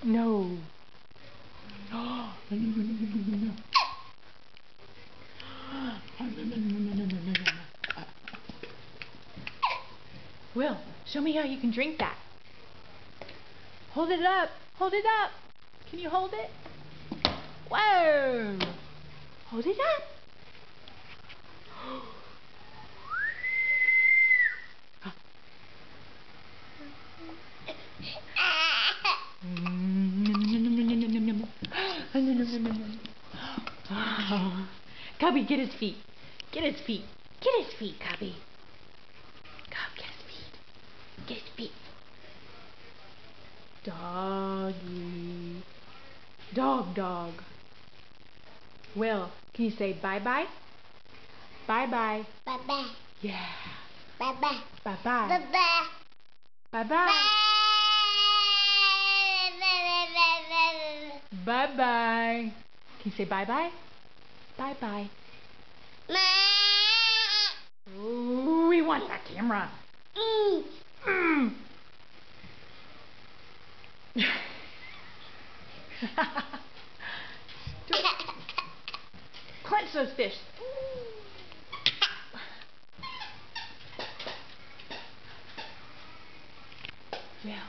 No. Will, show me how you can drink that. Hold it up. Hold it up. Can you hold it? Whoa. Hold it up. Cubby, get his feet. Get his feet. Get his feet, Cubby. Come, get his feet. Get his feet. Doggy. Dog, dog. Will, can you say bye-bye? Bye-bye. Bye-bye. Yeah. Bye-bye. Bye-bye. Bye-bye. Bye-bye. Bye-bye. Can you say bye-bye? Bye-bye. Ooh, he wants that camera. Clench those fists. Yeah.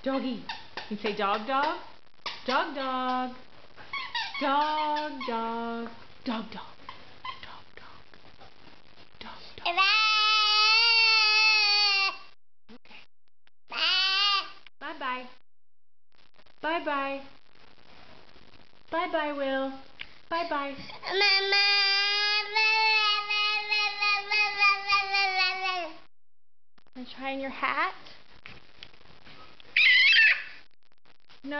Doggy. You say dog, dog? Dog, dog. Dog, dog. Dog, dog. Dog, dog. Dog, dog. Okay. Bye-bye. Bye-bye. Bye-bye, Will. Bye-bye. Want to try on your hat? No?